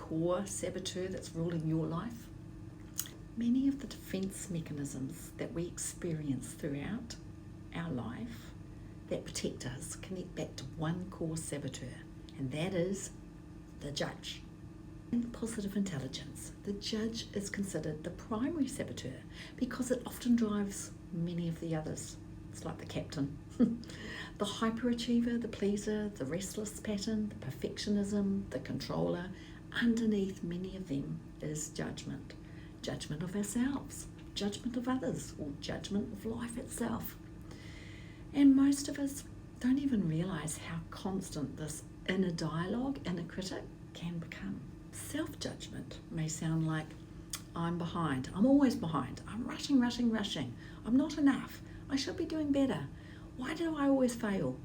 core saboteur that's ruling your life? Many of the defense mechanisms that we experience throughout our life that protect us connect back to one core saboteur, and that is the judge. In positive intelligence, the judge is considered the primary saboteur because it often drives many of the others. It's like the captain. The hyperachiever, the pleaser, the restless pattern, the perfectionism, the controller. Underneath many of them is judgment. Judgment of ourselves, judgment of others, or judgment of life itself. And most of us don't even realise how constant this inner dialogue, inner critic can become. Self-judgment may sound like, I'm behind, I'm always behind, I'm rushing, I'm not enough, I should be doing better, why do I always fail?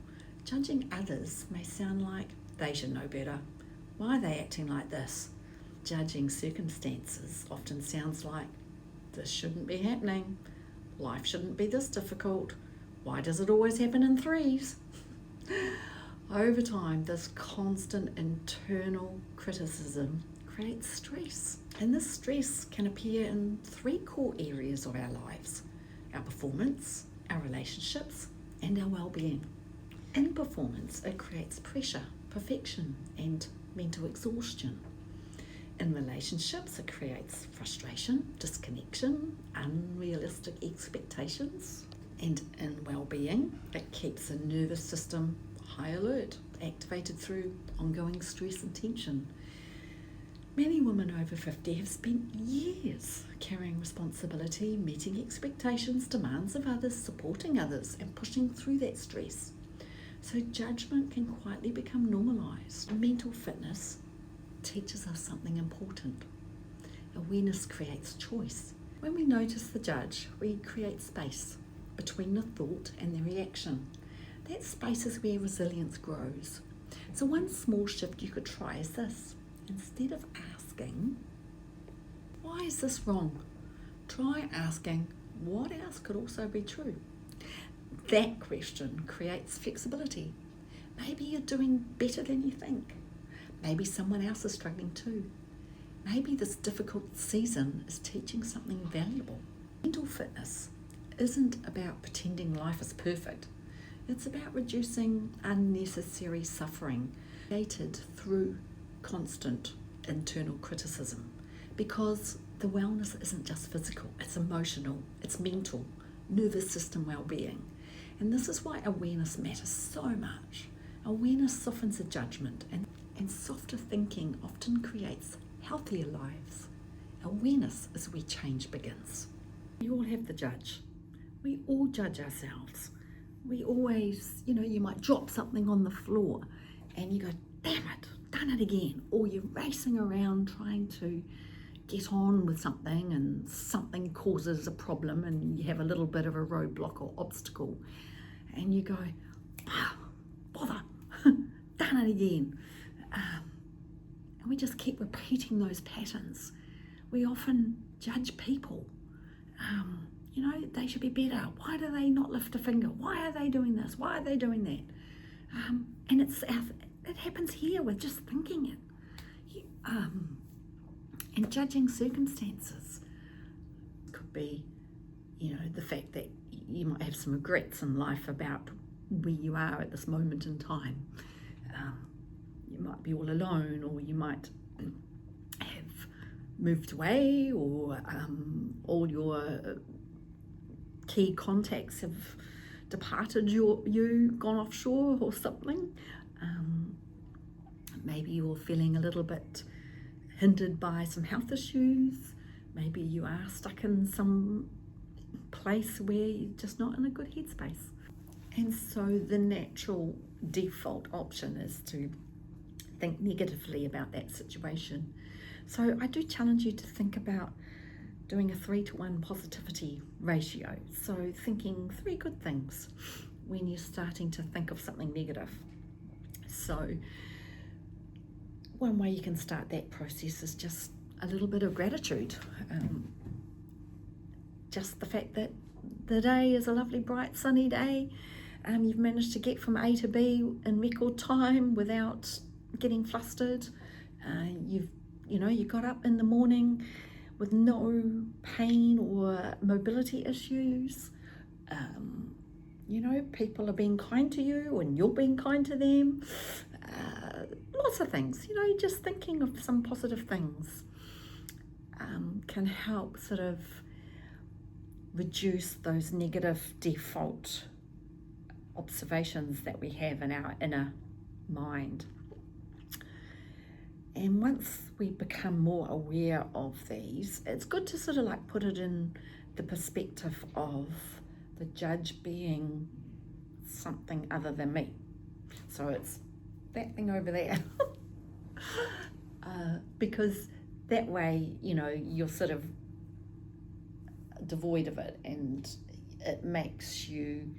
Judging others may sound like, they should know better, why are they acting like this? Judging circumstances often sounds like, this shouldn't be happening, life shouldn't be this difficult, why does it always happen in threes? Over time, this constant internal criticism creates stress. And this stress can appear in three core areas of our lives: our performance, our relationships, and our well-being. In performance, it creates pressure, perfection, and mental exhaustion. In relationships, it creates frustration, disconnection, unrealistic expectations. And in well-being, it keeps the nervous system high alert, activated through ongoing stress and tension. Many women over 50 have spent years carrying responsibility, meeting expectations, demands of others, supporting others, and pushing through that stress. So judgment can quietly become normalised. Mental fitness teaches us something important. Awareness creates choice. When we notice the judge, we create space between the thought and the reaction. That space is where resilience grows. So one small shift you could try is this. Instead of asking, why is this wrong? Try asking, what else could also be true? That question creates flexibility. Maybe you're doing better than you think. Maybe someone else is struggling too. Maybe this difficult season is teaching something valuable. Mental fitness isn't about pretending life is perfect. It's about reducing unnecessary suffering created through constant internal criticism, because the wellness isn't just physical, it's emotional, it's mental, nervous system well-being. And this is why awareness matters so much. Awareness softens the judgment, and softer thinking often creates healthier lives. Awareness is where change begins. We all have the judge. We all judge ourselves. We always, you might drop something on the floor and you go, damn it, done it again. Or you're racing around trying to get on with something and something causes a problem and you have a little bit of a roadblock or obstacle and you go, bother, done it again. And we just keep repeating those patterns. We often judge people. They should be better. Why do they not lift a finger? Why are they doing this? Why are they doing that? And it happens here with just thinking it. And judging circumstances. Could be, the fact that you might have some regrets in life about where you are at this moment in time. You might be all alone, or you might have moved away, or all your key contacts have departed you, gone offshore or something. Maybe you're feeling a little bit hindered by some health issues. Maybe you are stuck in some place where you're just not in a good headspace. And so the natural default option is to think negatively about that situation. So I do challenge you to think about doing a 3-to-1 positivity ratio. So thinking 3 good things when you're starting to think of something negative. So one way you can start that process is just a little bit of gratitude. Just the fact that the day is a lovely, bright, sunny day. You've managed to get from A to B in record time without getting flustered. You've you know, you got up in the morning with no pain or mobility issues. You know, people are being kind to you and you're being kind to them. Lots of things, you know, just thinking of some positive things can help sort of reduce those negative default observations that we have in our inner mind. And once we become more aware of these, it's good to sort of like put it in the perspective of the judge being something other than me. So it's that thing over there. Because that way, you know, you're sort of devoid of it, and it makes you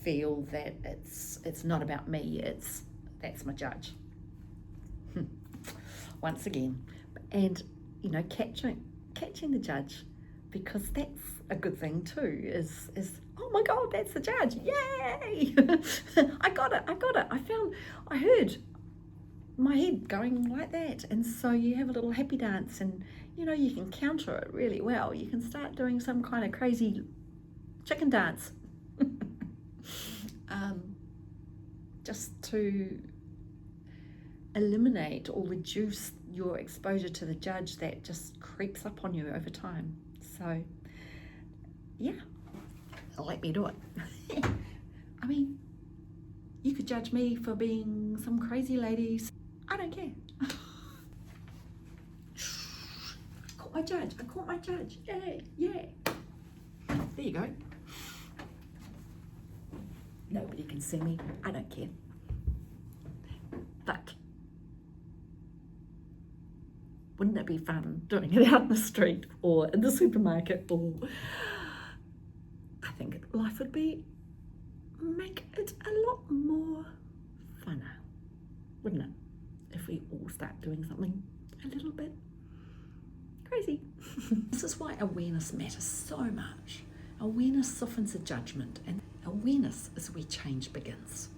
feel that it's not about me, that's my judge. Once again, and you know, catching the judge, because that's a good thing too, is oh my God, that's the judge, yay! I got it, I heard my head going like that. And so you have a little happy dance, and you know, you can counter it really well. You can start doing some kind of crazy chicken dance just to eliminate or reduce your exposure to the judge that just creeps up on you over time. So yeah, let me do it. I mean, you could judge me for being some crazy lady. I don't care. I caught my judge. Yay, yay. There you go. Nobody can see me. I don't care. But wouldn't it be fun doing it out in the street or in the supermarket? Or I think life would make it a lot more funner, wouldn't it? If we all start doing something a little bit crazy. This is why awareness matters so much. Awareness softens the judgment, and awareness is where change begins.